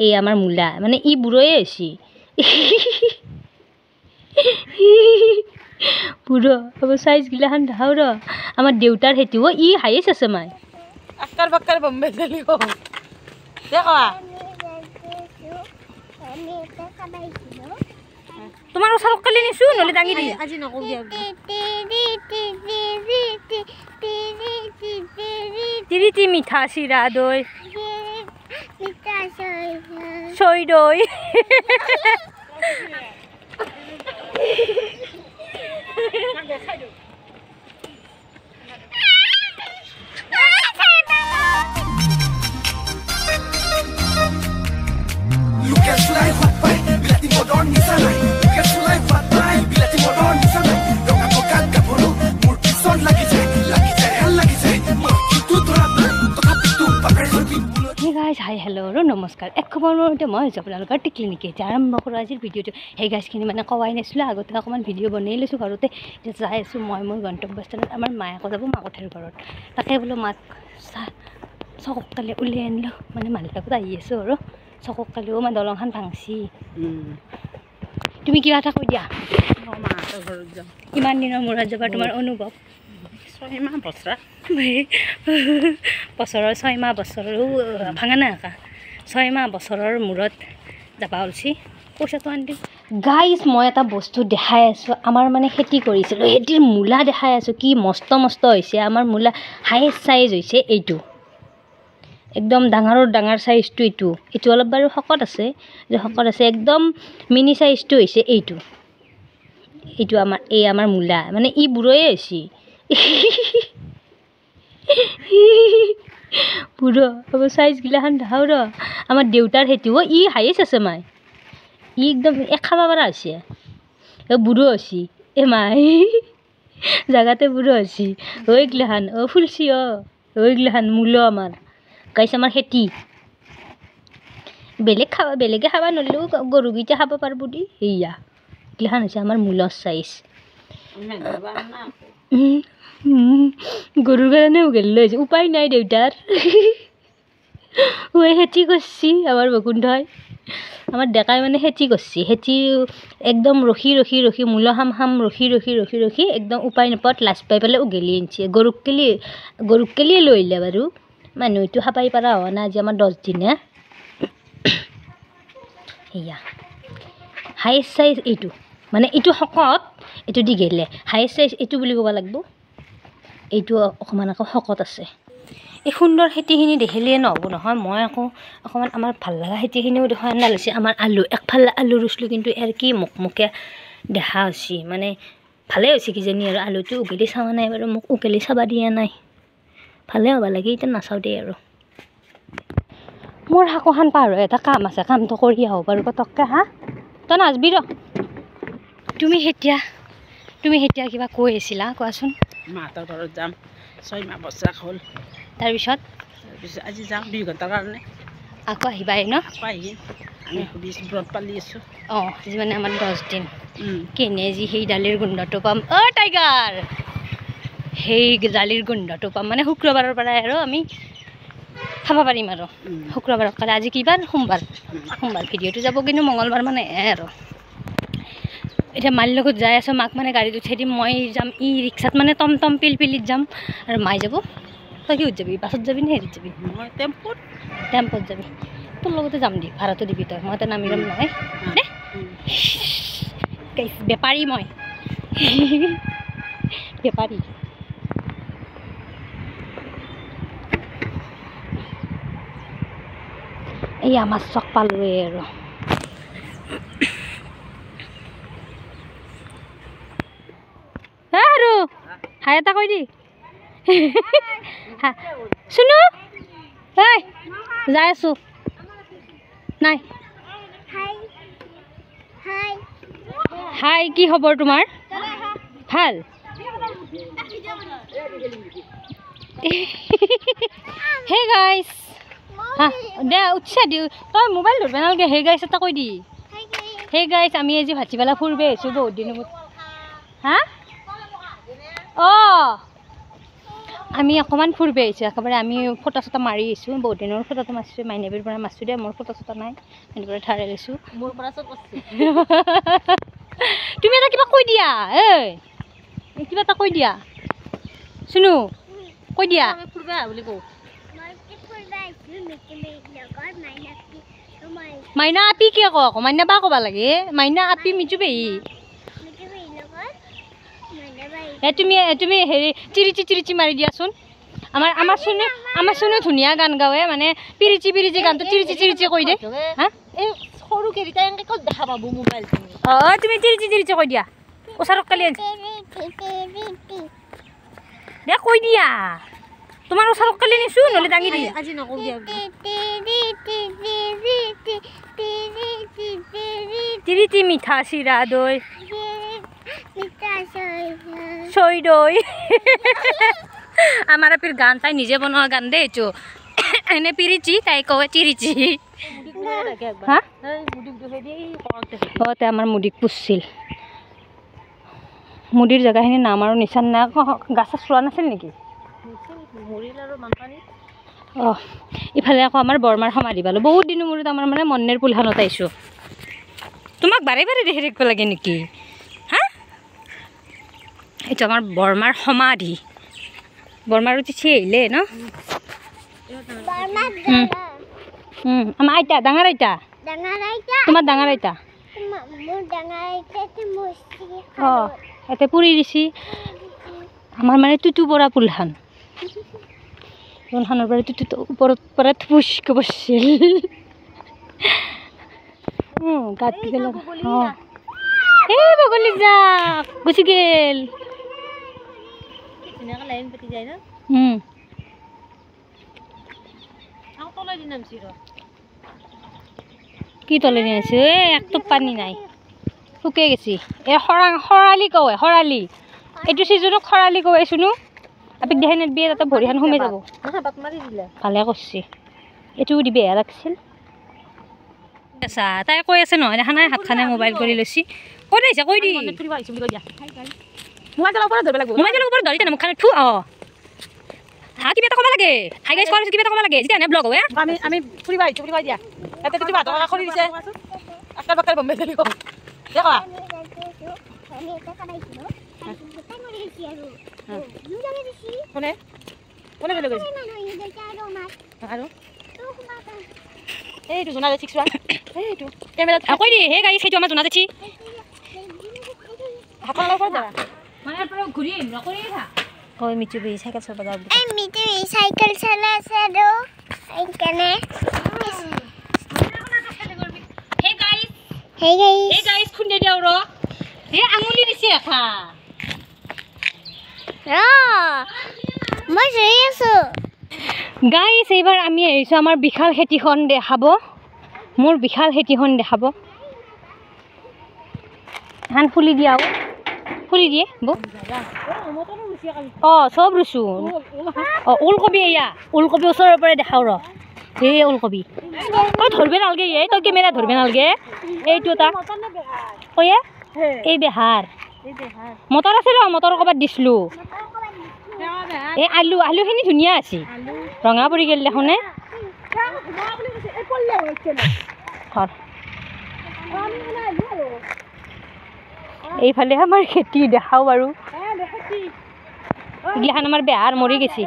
এই আমাৰ মূলা মানে ই বুঢ়য়ে হৈছি বুঢ়ো হ'ব চাইজ গিলাখান দেখাও ৰ আমাৰ দেউতাৰ সেইটো ই হাইয়েষ্ট আছে মাই আক্কাৰ বাক্কাৰ বম্বে দিলি ক দেখা তোমাৰ ওচৰত কালি নিছো নহলে দাঙি দি আজি নকও দিয়া তিৰিতি মিঠা চিৰা দৈ চৈ দৈ হাই হেল্ল' আৰু নমস্কাৰ এক খবৰ মতে মই হৈছোঁ আপোনালোকৰ টিকলি নিকি এতিয়া আৰম্ভ কৰোঁ আজিৰ ভিডিঅ'টো সেই গাছখিনি মানে কোৱাই নাছিলোঁ আগতে অকণমান ভিডিঅ' বনাই লৈছোঁ ঘৰতে এতিয়া যাই আছোঁ মই মোৰ গন্তব্যস্থানত আমাৰ মায়ে আকৌ যাব মাকঠেৰ ঘৰত তাকে বোলো মাক চকক কালি উলিয়াই আনিলোঁ মানে মানুহৰ লগত আহি আছোঁ আৰু চকক কালিও মানে দলংখন ভাংছি তুমি কিবা এটা কৈ দিয়া ইমান দিনৰ মূৰত যাবা তোমাৰ অনুভৱ 6 মাহ বছৰৰ 6 মাহ বছৰো ভাঙা নাই একা 6 মাহ বছৰৰ মূৰত যাবা ওলছি পইচাটো আনি গাইজ মই এটা বস্তু দেখাই আছোঁ আমাৰ মানে খেতি কৰিছিলোঁ খেতিৰ মূলা দেখাই আছোঁ কি মস্ত মস্ত হৈছে আমাৰ মূলা হাইষ্ট চাইজ হৈছে এইটো একদম ডাঙৰৰ ডাঙৰ চাইজটো এইটো অলপ বাৰু শকত আছে একদম মিনি চাইজটো হৈছে এইটো আমাৰ মূলা মানে ই বুঢ়য়ে হৈছি বুঢ়ো হ'ব চাইজ গিলাখান দেখাও ৰ আমাৰ দেউতাৰ সেইটো ই হাইয়েষ্ট আছে মাই ই একদম খাব পৰা হৈছে বুঢ়ো হৈছি মাই জাগাতে বুঢ়ো হৈছি গিলাখান ফুলছি গিলাখান মূলো আমাৰ গাইছ আমাৰ খেতি বেলেগে খাব নৰিলেও গৰুকেইটা খাব পাৰিব দি সেয়া গিলাখান হৈছে আমাৰ মূলৰ চাইজ গৰুৰ কাৰণে উঘালি লৈ আহিছে উপায় নাই দেউতাৰ খেতি কৰিছি আমাৰ বকুণ্ঠই আমাৰ ডেকাই মানে খেতি কৰিছি খেতি একদম ৰখি মূলা খাম ৰখি একদম উপায় নাপাত লাজ পাই পেলাই উঘালি আনিছে গৰুক কেলিয়ে লৈ আহিলে বাৰু মানুহটো খাবাই পৰা হোৱা নাই আজি আমাৰ 10 দিন সেয়া হাইষ্ট চাইজ এইটো মানে এইটো শকত এইটো দীঘলে হাইষ্ট চাইজ এইটো বুলি ক'ব লাগিব এইটো অকণমান আকৌ শকত আছে এই সুন্দৰ খেতিখিনি দেখিলে নহ'ব নহয় মই আকৌ অকণমান আমাৰ ভাল লগা খেতিখিনিও দেখা আনা লৈছে আমাৰ আলু একফালে আলু ৰুইছিলোঁ কিন্তু ইয়াৰ কি মুখমুখে দেখা হৈছে মানে ভালে হৈছে কিজানি আৰু আলুটো উঘালি চাৱা নাই বাৰু মোক উঘালি চাবা দিয়া নাই ভালে হ'ব লাগে এতিয়া নাচাওঁ দেই আৰু মোৰ হাকোখান পাৰ এটা কাম আছে কামটো কৰি আহোঁ বাৰু পটককৈ তই নাচবি ৰ তুমি এতিয়া কিবা কৈ আছিলা কোৱাচোন মাহঁতৰ ঘৰত যাম 6 মাহ বছৰ হ'ল তাৰপিছত আজি যাম 2 ঘণ্টাৰ কাৰণে আকৌ আহিবাই ন আহিম আমি ব্ৰত পালি আছোঁ আজি মানে আমাৰ 10 দিন কেনে যি সেই দালিৰ গোন্ধটো পাম টাইগাৰ সেই দালিৰ গোন্ধটো পাম মানে শুক্ৰবাৰৰ পৰাই আৰু আমি খাব পাৰিম আৰু শুক্ৰবাৰত কালি আজি কিবাৰ সোমবাৰ ভিডিঅ'টো যাব কিন্তু মঙলবাৰ মানে আৰু এতিয়া মাৰ লগত যাই আছোঁ মাক মানে গাড়ীত উঠাই দিম মই যাম ই ৰিক্সাত মানে টমটম পিলপিলিত যাম আৰু মাই যাব তই কিহত যাবি বাছত যাবি নে হেৰিত যাবি মই টেম্পত যাবি তোৰ লগতে যাম দি ভাড়াটো দিবি তই মই নামি যাম নহয় দেই বেপাৰী মই বেপাৰী এই আমাৰ চক পালোৱে আৰু আৰু হাই এটা কৈ দি শুনো যাই আছোঁ নাই হাই কি খবৰ তোমাৰ ভাল হে গাইছ দে উৎসাহ দিওঁ তই মোবাইল ধৰিব নালাগে হে গাইছ এটা কৈ দি হে গাইছ আমি আজি ভাটিবেলা ফুৰিব আহিছোঁ বহুত দিনৰ মূৰত আমি অকণমান ফুৰিব আহিছোঁ একেবাৰে আমি ফটো চটো মাৰি আহিছোঁ বহুত দিনৰ ফটোটো মাৰিছোঁ মাইনাবীৰ পৰা মাৰিছোঁ দে মোৰ ফটো চটো নাই মাইনাবীৰ পৰা ধাৰাই লৈছোঁ মোৰ পৰা চব আছে তুমি এটা কিবা কৈ দিয়া এই কিবা এটা কৈ দিয়া শুনো কৈ দিয়া আমি ফুৰিব আহা বুলি কওঁ মাইনা আপি কিয় কওঁ আকৌ মাইনা বা ক'বা লাগে মাইনা আপি মিজু পেহী তুমি হেৰি চিৰিচি মাৰি দিয়াচোন আমাৰ চুনে ধুনীয়া গান গাৱে মানে পিৰিচি গানটো চিৰিচি কৈ দে হা এই সৰু কেইটা এনেকৈ ক'ত দেখা পাব মোবাইল তুমি চিৰিচি কৈ দিয়া ওচৰত কালি দে কৈ দিয়া তোমাৰ ওচৰত কালি নিছোঁ নহ'লে দাঙি দিয়া আজি নকওঁ দিয়া তিৰিতি মিঠা চিৰা দৈ চৈ দৈ আমাৰ আপিৰ গান তাই নিজে বনোৱা গান দে এইটো এনে পিৰিচি তাই কয় চিৰিচি হা তে আমাৰ মুদিক পুচছিল মুদিৰ জেগাখিনি নাম আৰু নিচান নাই গাছ চোৱা নাছিল নেকি অঁ ইফালে আকৌ আমাৰ বৰমাৰ সমাধি পালোঁ বহুত দিনৰ মূৰত আমাৰ মানে মন্নেৰ পুলখানত আহিছোঁ তোমাক বাৰে দেখি থাকিব লাগে নেকি হা এইটো আমাৰ বৰমাৰ সমাধি বৰমাৰ তিথি আহিলে ন আমাৰ আইতা ডাঙৰ আইতা তোমাৰ ডাঙৰ আইতা অঁ ইয়াতে পুৰি দিছি আমাৰ মানে টুটু পৰা পুলখান পুলখানৰ পৰা টুটু ওপৰত পৰা থুচকে বসছিল গাত গেল অঁ এই বগলী যাক গুচি গেল লাইন পাতি যায় না তলাই দি নামছি কি তলে নিয়ে আছে একটু পানী নাই শুকাই গেছি এই খৰালি কয় খৰালি এইটো চিজনত খৰালি কয় শুনো আপিক দেখাই নেদবি তাতে ভৰিখন সোমাই যাব ভালে কৰিছে এইটো দিবেহে লাগিছিল আচ্ছা তাই কৈ আছে নহয় দেখা নাই হাতখানে মোবাইল কৰি লৈছি কৈ দিছে কৈ দি মোবাইলৰ ওপৰত ধৰি তেনে মুখখানে থু অঁ হা কিবা এটা ক'ব লাগে হাই গাইজ কৰাৰ পিছত কিবা এটা ক'ব লাগে যেতিয়া এনে ব্লগ হয় আমি ফুৰিব আহিছোঁ বুলি কৈ দিয়া ইয়াতে তুমি ভাত কৰি দিছে আকাৰ বাকাৰ বম্বে চলি কওঁ দেখা কোনে কোনে চলি গৈছে আৰু এইটো জোনা যাচ্ছি এইটো কেমেৰা কৈ দি হে গাড়ী সেইটো আমাৰ জনা যাচ্ছি হাতৰ ওপৰত যাবা মানে পৰা ঘূৰি আহিম নকৰি থা হয় মিঠু বি চাইকেল চলাব যাওঁ এই মিঠু চাইকেল চলাই আছে আৰু এইকাৰণে হে গাইছ খুন্দে দিওঁ ৰ হে আঙুলি দিছে এখা মই ৰৈ আছো গাইছ এইবাৰ আমি আহিছোঁ আমাৰ বিশাল খেতিখন দেখাব মোৰ বিশাল খেতিখন দেখাব ধান ফুলি দিয়াও ফুলি দিয়ে বৌ অঁ চব ৰুইছোঁ অঁ ওলকবি এয়া ওলকবি ওচৰৰ পৰাই দেখাওঁ ৰ এই ওলকবি তই ধৰিব নালাগে তই কেমেৰা ধৰিব নালাগে এইটো এটা কয়ে এই বেহাৰ মটৰ আছে ৰ মটৰ ক'ৰবাত দিছিলোঁ এই আলুখিনি ধুনীয়া আছে ৰঙা পৰি গ'ল দেখোনে এইফালে আমাৰ খেতি দেখাওঁ বাৰু এইগিলাখান আমাৰ বেহাৰ মৰি গৈছে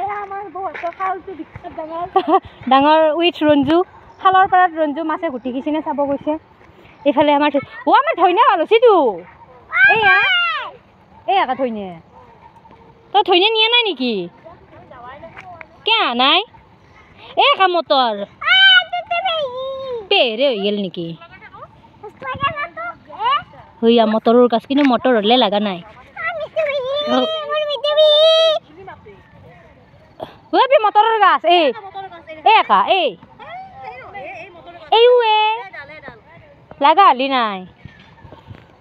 ডাঙৰ উইথ ৰঞ্জু খালৰ পাৰত ৰঞ্জু মাছে ঘুটি কিচিনে চাব গৈছে এইফালে আমাৰ আমাৰ ধইনা ভাল হৈছেতো এই একা ধইনে তই ধইনে নিয়া নাই নেকি কিয় নাই এই একা মটৰ পেৰে হৈ গ'ল নেকি হইয়া মটৰৰ গাছ কিন্তু মটৰ হ'লে লগা নাই মটৰৰ গাছ এই একা এই লাগা হালি নাই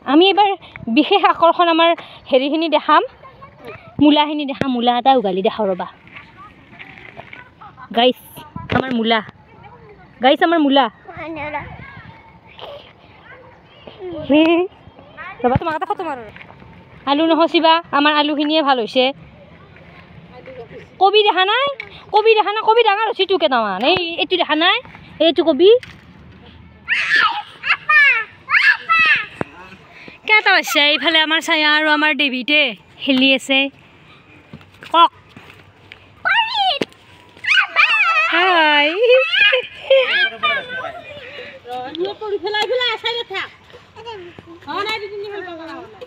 আমি এবাৰ বিশেষ আকৰ্ষণ আমাৰ হেৰিখিনি দেখাম মূলাখিনি দেখাম মূলা এটা উঘালি দেখাওঁ ৰ'বা গাইছ আমাৰ মূলা ৰ'বা তোমাক এটা ফটো মাৰো আলু নহচিবা আমাৰ আলুখিনিয়ে ভাল হৈছে কবি দেখা নাই কবি ডাঙৰ হৈছে তোৰ কেইটামান এইটো দেখা নাই এইটো কবি কেইটা হৈছে এইফালে আমাৰ ছায়া আৰু আমাৰ ডেভিডে খেলি আছে কক হাই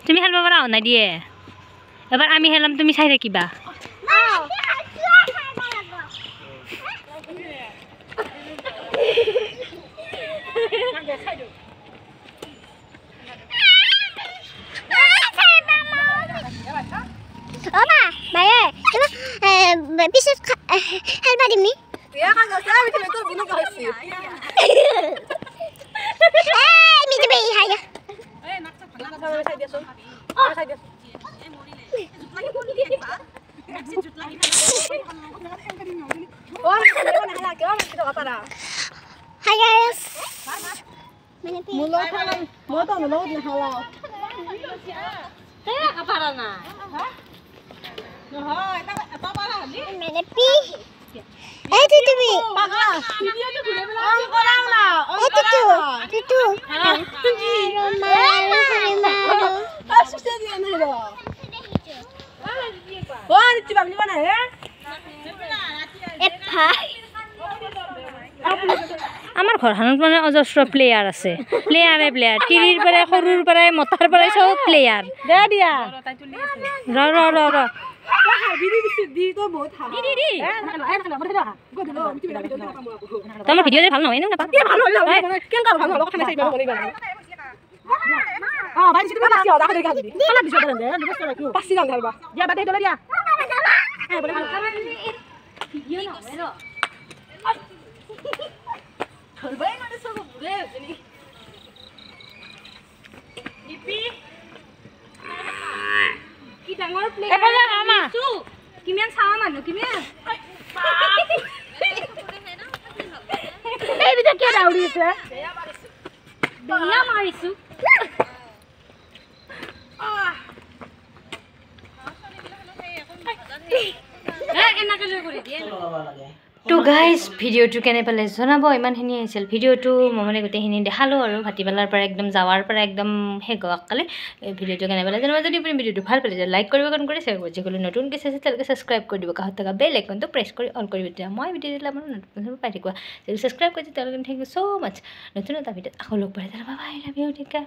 তুমি খেলিব পৰা হোৱা নাই দিয়ে এবাৰ আমি খেলাম তুমি চাই থাকিবা পিছত খেলবা দিমি আমাৰ ঘৰখনত মানে অজস্ৰ প্লেয়াৰ আছে প্লেয়াৰ তিৰিৰ পৰা সৰুৰ পৰাই মতাৰ পৰাই চব প্লেয়াৰ দে দিয়া ৰ তোমাৰ ভিডিঅ' ভাল নহয় কিমান চাৱা মানুহ কিমান বেয়া মাৰিছো তো গাইজ ভিডিঅ'টো কেনে পালে জনাব ইমানখিনি আহিছিল ভিডিঅ'টো মই মানে গোটেইখিনি দেখালোঁ আৰু ভাটিবেলাৰ পৰা একদম যাৱাৰ পৰা একদম শেষ হোৱাকালে ভিডিঅ'টো কেনে পালে জনাব যদি আপুনি ভিডিঅ'টো ভাল পালে লাইক কৰিব কাৰণ কৰি শ্বেয়াৰ কৰিব যিসকলে নতুনকৈ চাইছে তেওঁলোকে ছাবস্ক্ৰাইব কৰি দিব কাষত থকা বেল আইকনটো প্ৰেছ কৰি অল কৰিব তেতিয়া মই ভিডিঅ' দিলে আপোনাৰ নতুন পাই থাকিব যদি ছাবস্ক্ৰাইব কৰিছে তেওঁলোকে থেংক ইউ ছ' মাছ নতুন এটা ভিডিঅ'ত আকৌ লগ পাই bye love you take care